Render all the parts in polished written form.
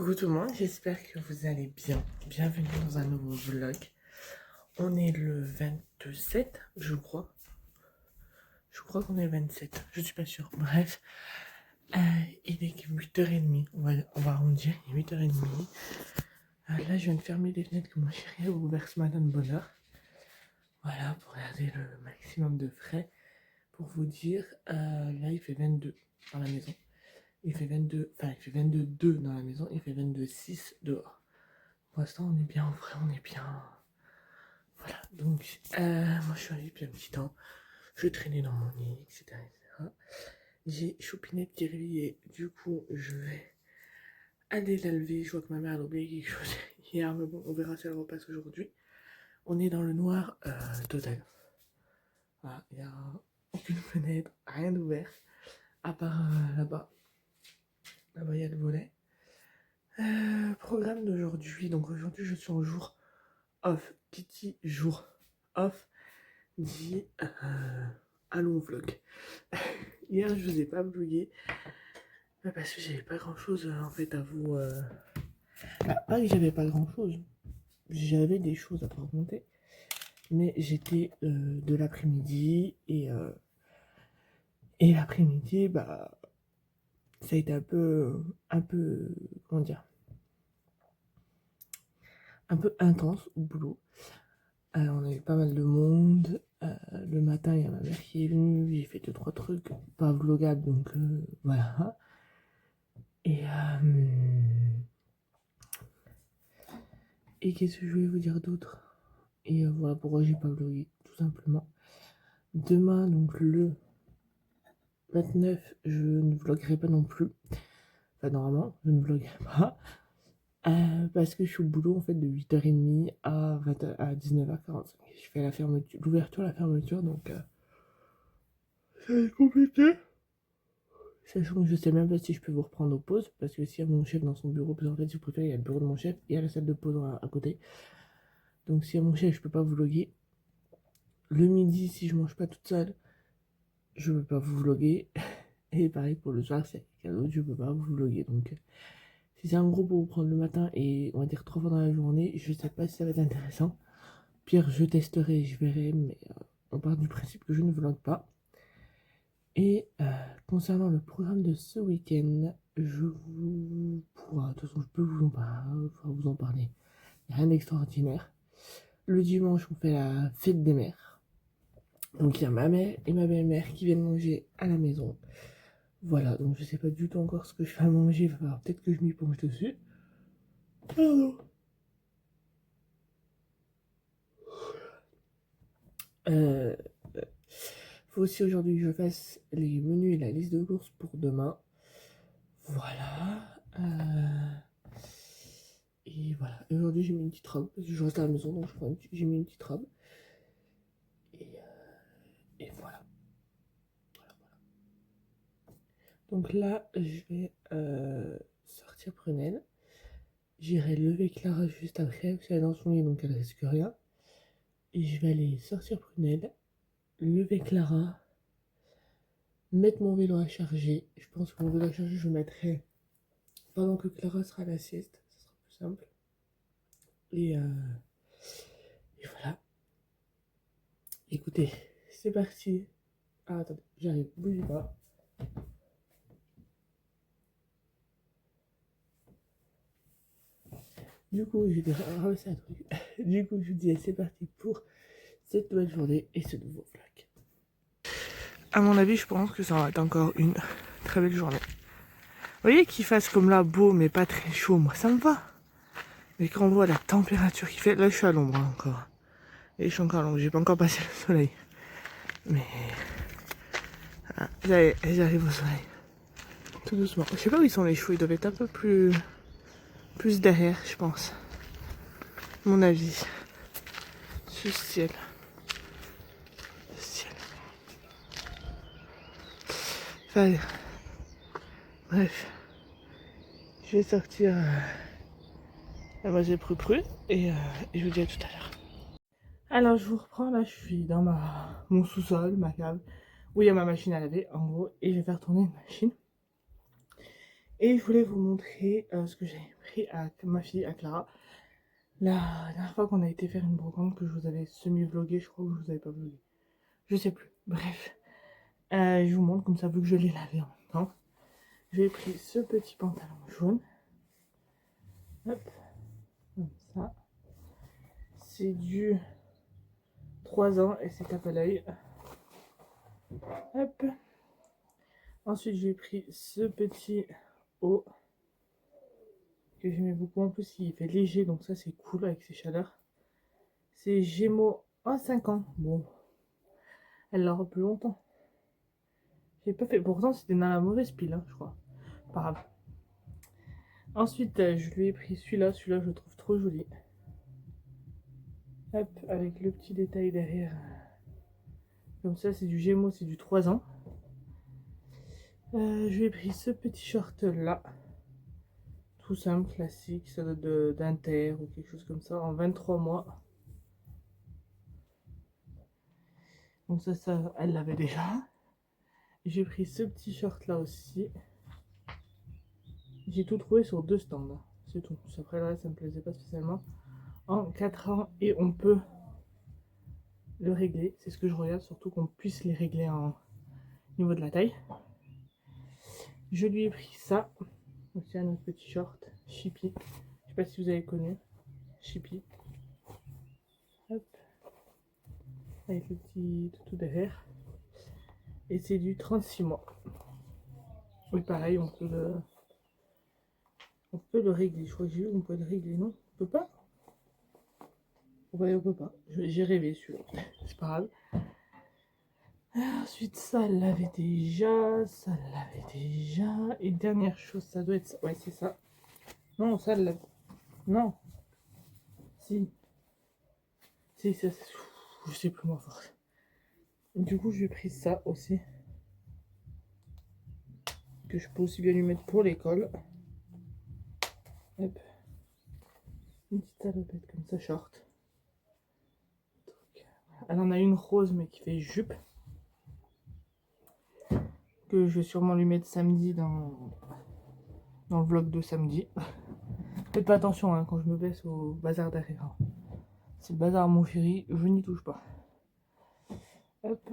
Coucou tout le monde, j'espère que vous allez bien. Bienvenue dans un nouveau vlog. On est le 27, je crois. Je crois qu'on est le 27, je suis pas sûre. Bref, il est 8h30, on va arrondir, il est 8h30. Là, je viens de fermer les fenêtres que mon chéri a ouvert ce matin de bonne heure. Voilà, pour garder le maximum de frais. Pour vous dire, là, il fait 22 dans la maison. Il fait 22 2 dans la maison, il fait 22,6 dehors. Pour l'instant, on est bien, en vrai, on est bien. Voilà, donc, moi je suis allée depuis un petit temps. Je traînais dans mon lit, etc. etc. J'ai Choupinette qui est réveillée, du coup, je vais aller la lever. Je vois que ma mère a oublié quelque chose hier, mais bon, on verra si elle repasse aujourd'hui. On est dans le noir total. Voilà, il n'y a aucune fenêtre, rien d'ouvert, à part là-bas. Là-bas, il y a le volet. Programme d'aujourd'hui. Donc aujourd'hui, je suis en jour off. Kitty, jour off, dit allons vlog. Hier, je vous ai pas vlogué parce que j'avais pas grand chose en fait à vous. Pas que j'avais pas grand chose, j'avais des choses à vous raconter, mais j'étais de l'après-midi et l'après-midi, bah ça a été un peu, comment dire, un peu intense au boulot. On a eu pas mal de monde. Le matin, il y a ma mère qui est venue. J'ai fait 2-3 trucs pas vlogables, donc voilà. Et qu'est-ce que je voulais vous dire d'autre? Et voilà pourquoi j'ai pas vlogué, tout simplement. Demain, donc le 29, je ne vloguerai pas non plus. Enfin, normalement, je ne vloguerai pas. Parce que je suis au boulot en fait de 8h30 à 19h45. Je fais la fermeture, l'ouverture, la fermeture, donc ça va être compliqué. Sachant que je sais même pas si je peux vous reprendre aux pauses, parce que s'il y a mon chef dans son bureau, parce qu'en fait, si vous préférez, il y a le bureau de mon chef et il y a la salle de pause à côté. Donc s'il y a mon chef, je peux pas vous vloguer. Le midi, si je mange pas toute seule, je peux pas vous vloguer. Et pareil pour le soir, c'est quelqu'un d'autre, je peux pas vous vloguer. Donc si c'est un gros pour vous prendre le matin et on va dire 3 fois dans la journée, je sais pas si ça va être intéressant. Pire, je testerai, je verrai, mais on part du principe que je ne vlogue pas. Et concernant le programme de ce week-end, je vous pourrai, de toute façon je peux vous en parler. Il n'y a rien d'extraordinaire. Le dimanche, on fait la fête des mères. Donc il y a ma mère et ma belle-mère qui viennent manger à la maison. Voilà, donc je sais pas du tout encore ce que je fais à manger. Il va falloir peut-être que je m'y penche dessus. Pardon. Faut aussi aujourd'hui que je fasse les menus et la liste de courses pour demain. Voilà. Et voilà. Et aujourd'hui, j'ai mis une petite robe. Parce que je reste à la maison, donc j'ai mis une petite robe. Et voilà. Donc là, je vais sortir Prunelle. J'irai lever Clara juste après, parce qu'elle est dans son lit, donc elle risque rien. Et je vais aller sortir Prunelle, lever Clara, mettre mon vélo à charger. Je pense que mon vélo à charger, je le mettrai pendant que Clara sera à la sieste. Ça sera plus simple. Et voilà. Écoutez, c'est parti. Ah, attendez, j'arrive, bougez pas. Du coup, je vais ramasser un truc. Du coup, je vous dis, c'est parti pour cette nouvelle journée et ce nouveau vlog. À mon avis, je pense que ça va être encore une très belle journée. Vous voyez qu'il fasse comme là, beau, mais pas très chaud, moi, ça me va. Mais quand on voit la température qu'il fait, là, je suis à l'ombre encore. Et je suis encore à l'ombre, j'ai pas encore passé le soleil. Mais... Ah, j'arrive au soleil. Tout doucement. Je sais pas où ils sont les choux, ils doivent être un peu plus derrière, je pense. Mon avis. Ce ciel. Enfin, bref. Je vais sortir la manger pru et je vous dis à tout à l'heure. Alors je vous reprends, là je suis dans mon sous-sol, ma cave, où il y a ma machine à laver en gros, et je vais faire tourner une machine. Et je voulais vous montrer ce que j'ai pris à ma fille, à Clara. La dernière fois qu'on a été faire une brocante, que je vous avais semi-vlogué, je crois que je vous avais pas vlogué. Je sais plus. Bref. Je vous montre comme ça, vu que je l'ai lavé en même temps. J'ai pris ce petit pantalon jaune. Hop. Comme ça. C'est du 3 ans et c'est tape à l'œil. Hop. Ensuite, j'ai pris ce petit haut que j'aimais beaucoup. En plus, il fait léger, donc ça, c'est cool avec ces chaleurs. C'est Gémeaux à 5 ans. Bon, elle l'aura plus longtemps. J'ai pas fait. Pourtant, c'était dans la mauvaise pile, hein, je crois. Pas grave. Ensuite, je lui ai pris celui-là. Celui-là, je le trouve trop joli. Hop, avec le petit détail derrière. Comme ça, c'est du Gémeaux, c'est du 3 ans. Je lui ai pris ce petit short là. Tout simple, classique. Ça doit d'Inter ou quelque chose comme ça. En 23 mois. Donc ça, elle l'avait déjà. J'ai pris ce petit short là aussi. J'ai tout trouvé sur 2 stands. C'est tout. Après là, ça me plaisait pas spécialement. En 4 ans et on peut le régler. C'est ce que je regarde, surtout qu'on puisse les régler en niveau de la taille. Je lui ai pris ça. Aussi un autre petit short. Chippy. Je sais pas si vous avez connu. Chippy. Hop. Avec le petit toutou derrière. Et c'est du 36 mois. Oui, pareil, on peut le régler. Je crois que j'ai vu qu'on peut le régler, non? On peut pas? Ouais, on peut pas. J'ai rêvé celui-là. C'est pas grave. Ensuite, ça l'avait déjà. Ça l'avait déjà. Et dernière chose, ça doit être ça. Ouais, c'est ça. Non, ça l'avait. Non. Si. Si, ça. Je sais plus, moi, force. Du coup, j'ai pris ça aussi. Que je peux aussi bien lui mettre pour l'école. Hop. Une petite salopette comme ça, short. Elle en a une rose, mais qui fait jupe. Que je vais sûrement lui mettre samedi dans le vlog de samedi. Faites pas attention hein, quand je me baisse au bazar derrière. C'est le bazar à mon chéri, je n'y touche pas. Hop.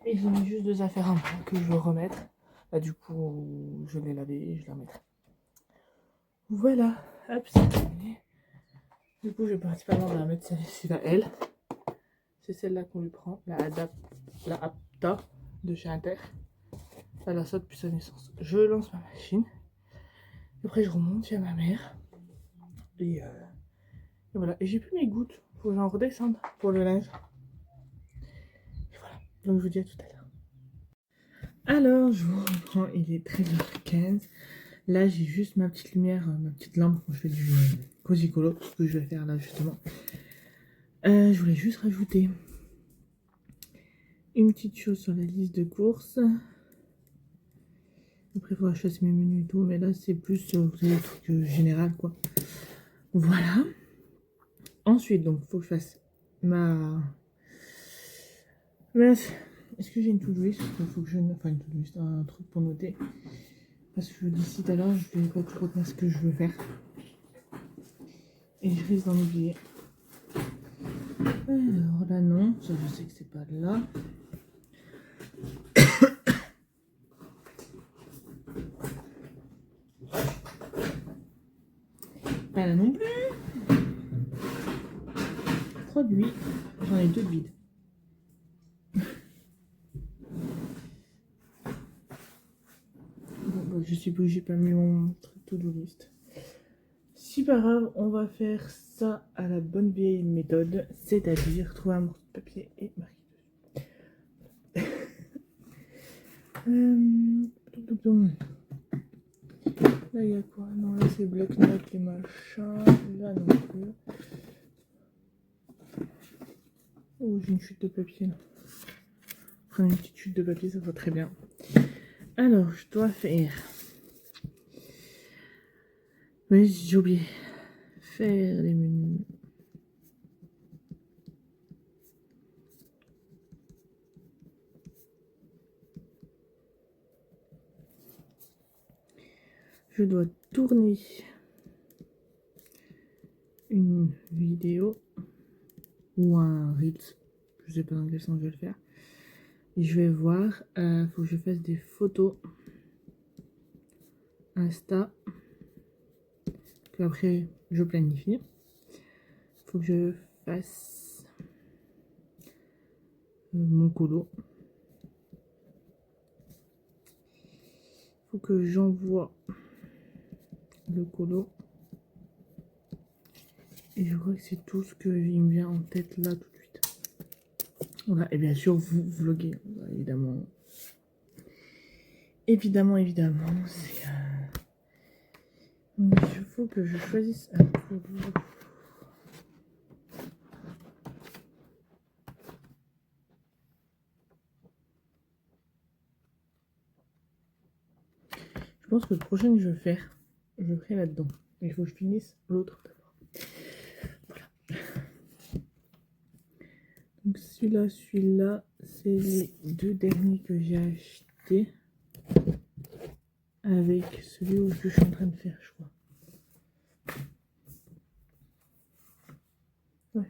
Et j'ai mis juste 2 affaires à moi que je veux remettre. Là du coup, je l'ai lavé et je la remettrai. Voilà. Hop, c'est terminé. Du coup, je vais principalement la mettre celle-ci là, elle. C'est celle-là qu'on lui prend, la Apta de chez Inter. Elle a ça depuis sa naissance. Je lance ma machine. Après, je remonte chez ma mère. Et voilà. Et j'ai plus mes gouttes. Faut que j'en redescende pour le linge. Et voilà. Donc, je vous dis à tout à l'heure. Alors, je vous reprends. Il est 13h15. Là, j'ai juste ma petite lumière, ma petite lampe quand je fais du Cozy Colo. Ce que je vais faire là, justement. Je voulais juste rajouter une petite chose sur la liste de courses. Après, il faudra choisir mes menus et tout. Mais là, c'est plus le truc général, quoi. Voilà. Ensuite, donc, il faut que je fasse ma... Bref, est-ce que j'ai une to-do list? Il faut que je... Enfin, une to-do list, un truc pour noter. Parce que d'ici tout à l'heure, je vais pas tout retenir ce que je veux faire. Et je risque d'en oublier. Alors là, non. Ça, je sais que c'est pas là. Pas là non plus. Produit. J'en ai 2 de vides. Bon, bah, je suppose que j'ai pas mis mon truc to-do list. Si pas grave, on va faire ça à la bonne vieille méthode, c'est-à-dire trouver un morceau de papier et marquer dessus. Là, il y a quoi? Non, là, c'est bloc-notes, les machins. Là, non plus. Oh, j'ai une chute de papier, là. Prendre une petite chute de papier, ça va très bien. Alors, je dois faire... Oui, j'ai oublié. Faire les menus. je dois tourner une vidéo ou un Reels. Je sais pas dans quel sens je vais le faire. Et je vais voir, faut que je fasse des photos Insta que après je planifie. Faut que je fasse mon colo. Faut que j'envoie le colo. Et je crois que c'est tout ce qui me vient en tête là tout de suite. Voilà, et bien sûr vous vloguez, évidemment. Évidemment, c'est... Il faut que je choisisse un colo. Je pense que le prochain que je vais faire, je le ferai là-dedans. Il faut que je finisse l'autre d'abord. Voilà. Donc celui-là, c'est les deux derniers que j'ai achetés. Avec celui où je suis en train de faire, je crois. Ouais.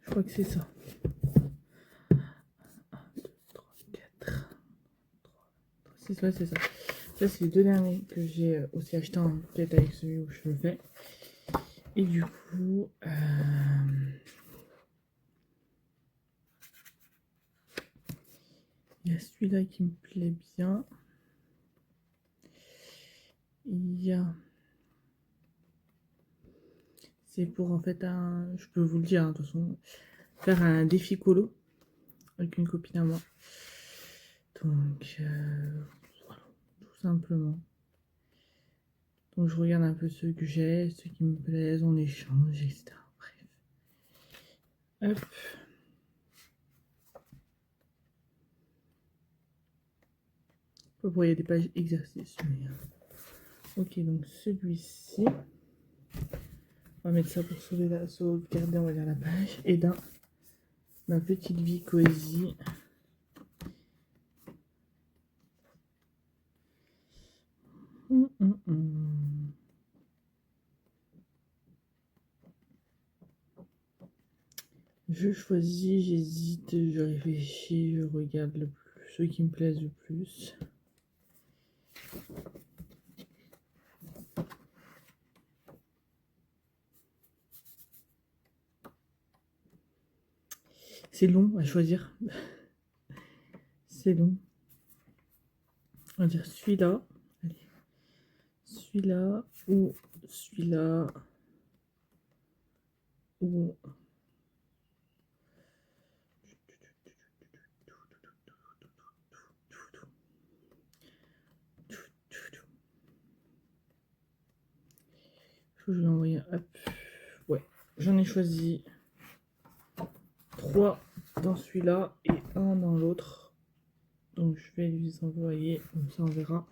Je crois que c'est ça. 1, 2, 3, 4, 3, 6, ouais, c'est ça. Ça, c'est les deux derniers que j'ai aussi acheté en tête avec celui où je le fais. Et du coup, il y a celui-là qui me plaît bien. Il y a... C'est pour en fait un... Je peux vous le dire, hein, de toute façon. Faire un défi colo avec une copine à moi. Donc, voilà, tout simplement. Donc je regarde un peu ceux que j'ai, ceux qui me plaisent, on échange, etc. Bref. Hop. Vous voyez des pages exercices. Mais... Ok, donc celui-ci. On va mettre ça pour sauvegarder, on va dire, la page. Et dans ma petite vie cosy. Je choisis, j'hésite, je réfléchis, je regarde le plus, ceux qui me plaisent le plus. C'est long à choisir. C'est long. On va dire celui-là. Allez. Celui-là ou celui-là ou... Je vais envoyer un hop. Ouais, j'en ai choisi 3 dans celui-là et 1 dans l'autre. Donc je vais les envoyer, comme ça on verra.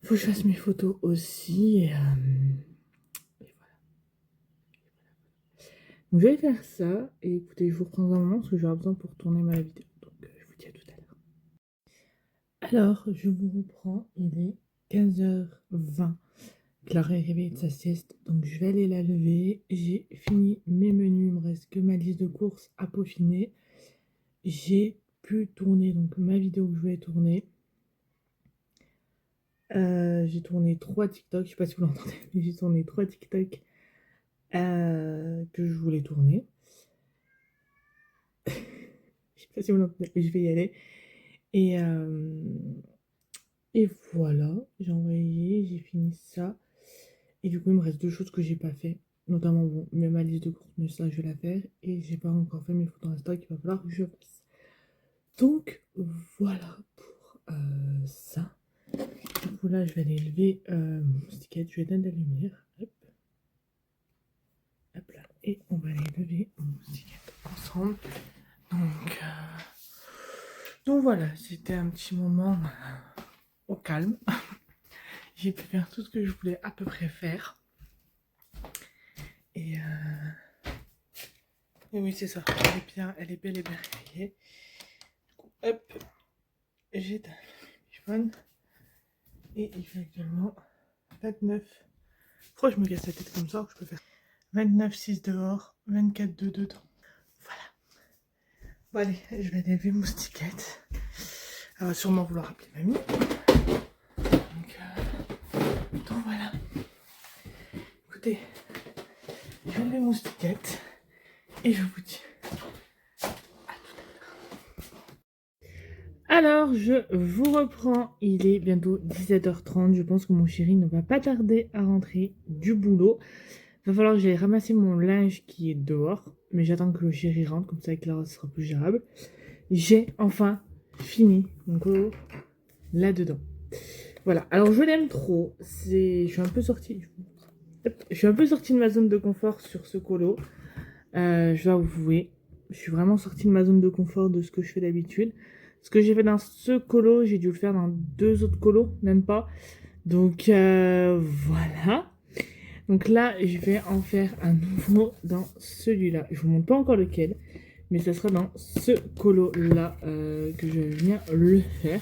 Faut que je fasse mes photos aussi. Et voilà. Donc je vais faire ça. Et écoutez, je vous reprends un moment parce que j'aurai besoin pour tourner ma vidéo. Donc je vous dis à tout à l'heure. Alors, je vous reprends. Il est 15h20. Clara est réveillée de sa sieste, donc je vais aller la lever. J'ai fini mes menus, il me reste que ma liste de courses à peaufiner. J'ai pu tourner donc ma vidéo que je voulais tourner. J'ai tourné 3 TikTok, je sais pas si vous l'entendez, mais j'ai tourné 3 TikTok que je voulais tourner. Je sais pas si vous l'entendez, mais je vais y aller. Et voilà, j'ai envoyé, j'ai fini ça. Et du coup, il me reste 2 choses que j'ai pas fait. Notamment, bon, ma liste de courses, mais ça, je vais la faire. Et j'ai pas encore fait mes photos Insta qu'il va falloir que je fasse. Donc, voilà pour ça. Du coup, là, je vais aller lever mon sticket. Je vais éteindre la lumière. Hop. Hop là. Et on va aller lever mon sticket ensemble. Donc voilà, c'était un petit moment au calme. J'ai pu faire tout ce que je voulais à peu près faire. Et oui, c'est ça. Elle est bel et bien réveillée. Du coup, hop, j'éteins le téléphone. Et il fait actuellement 29. Pourquoi je me casse la tête comme ça? Je peux faire 29,6 dehors, 24,2 dedans. Voilà. Bon allez, je vais aller lever Moustiquette. Elle va sûrement vouloir appeler mamie. Donc voilà. Écoutez, je vais lever Moustiquette. Et je vous dis à tout à l'heure. Alors, je vous reprends. Il est bientôt 17h30. Je pense que mon chéri ne va pas tarder à rentrer du boulot. Il va falloir que j'aille ramasser mon linge qui est dehors. Mais j'attends que le chéri rentre. Comme ça, avec Clara, ce sera plus gérable. J'ai enfin fini mon colo là-dedans. Voilà. Alors, je l'aime trop. Je suis un peu sortie. Je suis un peu sortie de ma zone de confort sur ce colo. Je dois avouer, je suis vraiment sortie de ma zone de confort de ce que je fais d'habitude. Ce que j'ai fait dans ce colo, j'ai dû le faire dans 2 autres colos, même pas. Donc voilà. Donc là, je vais en faire un nouveau dans celui-là. Je vous montre pas encore lequel, mais ça sera dans ce colo-là que je viens le faire.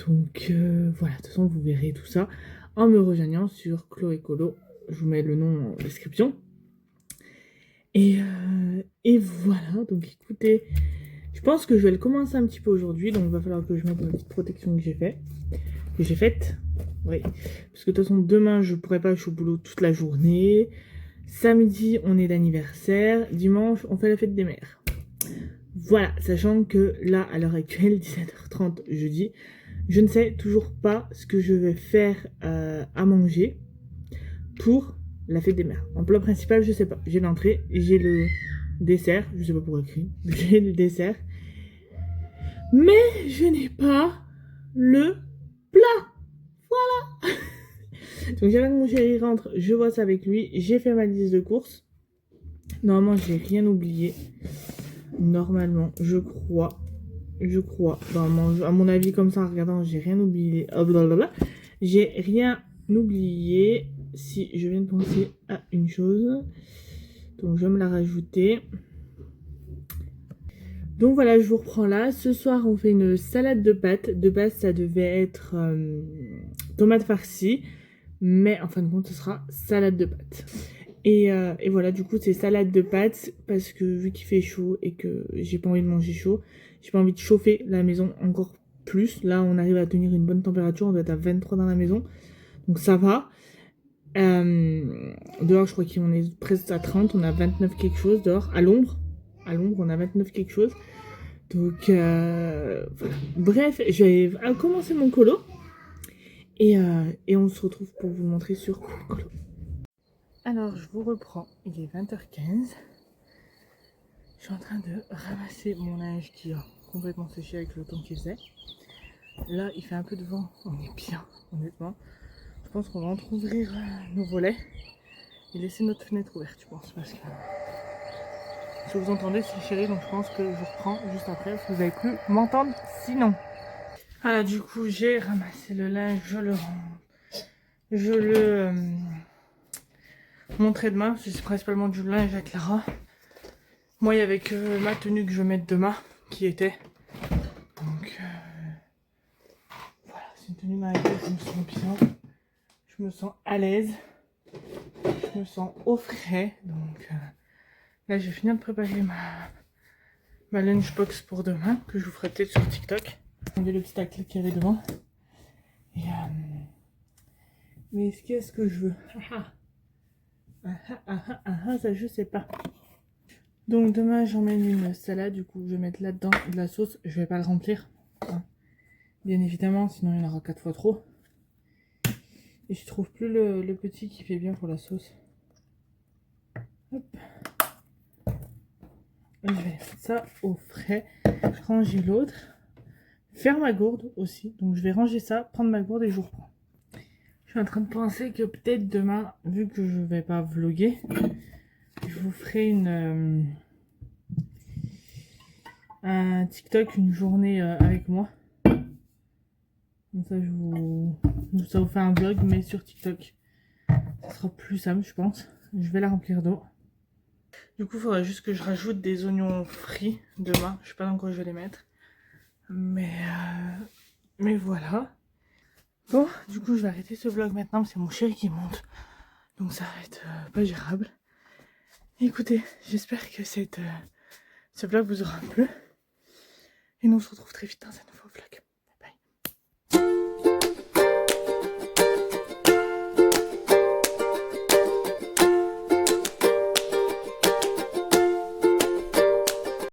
Donc voilà, de toute façon, vous verrez tout ça en me rejoignant sur Chloé Colo. Je vous mets le nom en description. Et voilà, donc écoutez, je pense que je vais le commencer un petit peu aujourd'hui, donc il va falloir que je mette ma petite protection que j'ai faite, oui, parce que de toute façon demain je pourrai pas, je suis au boulot toute la journée, samedi on est d'anniversaire, dimanche on fait la fête des mères. Voilà, sachant que là à l'heure actuelle, 17h30 jeudi, je ne sais toujours pas ce que je vais faire à manger pour la fête des mères. En plat principal, je sais pas. J'ai l'entrée, j'ai le dessert. Je sais pas pourquoi écrit. J'ai le dessert. Mais je n'ai pas le plat. Voilà. Donc j'attends que mon chéri rentre. Je vois ça avec lui. J'ai fait ma liste de courses. Normalement, j'ai rien oublié. Normalement, je crois. Normalement, à mon avis, comme ça, en regardant, j'ai rien oublié. Oh, blablabla. J'ai rien oublié. Si je viens de penser à une chose, donc je vais me la rajouter. Donc voilà, je vous reprends là. Ce soir, on fait une salade de pâtes. De base, ça devait être tomate farcie, mais en fin de compte, ce sera salade de pâtes. Et voilà, du coup, c'est salade de pâtes parce que vu qu'il fait chaud et que j'ai pas envie de manger chaud, j'ai pas envie de chauffer la maison encore plus. Là, on arrive à tenir une bonne température. On doit être à 23 dans la maison, donc ça va. Dehors, je crois qu'on est presque à 30, on a 29 quelque chose dehors, à l'ombre, on a 29 quelque chose. Donc, voilà. Bref, je vais commencer mon colo et on se retrouve pour vous montrer sur colo. Alors, je vous reprends, il est 20h15. Je suis en train de ramasser mon linge qui a complètement séché avec le temps qu'il faisait. Là, il fait un peu de vent, on est bien, honnêtement. Je pense qu'on va entrouvrir nos volets et laisser notre fenêtre ouverte, je pense, parce que si vous entendez, c'est chéri, donc je pense que je reprends juste après, parce que vous avez plus m'entendre sinon. Voilà, du coup, j'ai ramassé le linge, je le range, je le montrerai demain, parce que c'est principalement du linge à Clara. Moi, il y avait que ma tenue que je vais mettre demain, qui était. Donc, voilà, c'est une tenue dans laquelle je me sens bien, je me sens à l'aise. Je me sens au frais, donc là je vais finir de préparer ma lunchbox pour demain, que je vous ferai peut-être sur TikTok. J'ai le petit taclé qu'il y avait devant. Et, mais qu'est-ce que je veux? Ça je sais pas. Donc demain j'emmène une salade, du coup je vais mettre là-dedans de la sauce, je vais pas le remplir. Hein. Bien évidemment, sinon il y en aura 4 fois trop. Et je trouve plus le petit qui fait bien pour la sauce. Hop. Je vais mettre ça au frais, ranger l'autre, faire ma gourde aussi. Donc je vais ranger ça, prendre ma gourde et je vous reprends. Je suis en train de penser que peut-être demain, vu que je vais pas vlogger, je vous ferai un TikTok, une journée avec moi. Comme ça, ça vous fait un vlog, mais sur TikTok. Ça sera plus simple, je pense. Je vais la remplir d'eau. Du coup, il faudra juste que je rajoute des oignons frits demain. Je sais pas dans quoi je vais les mettre. Mais voilà. Bon, du coup, je vais arrêter ce vlog maintenant, parce que c'est mon chéri qui monte. Donc ça va être pas gérable. Écoutez, j'espère que ce vlog vous aura plu. Et nous on se retrouve très vite dans un nouveau vlog.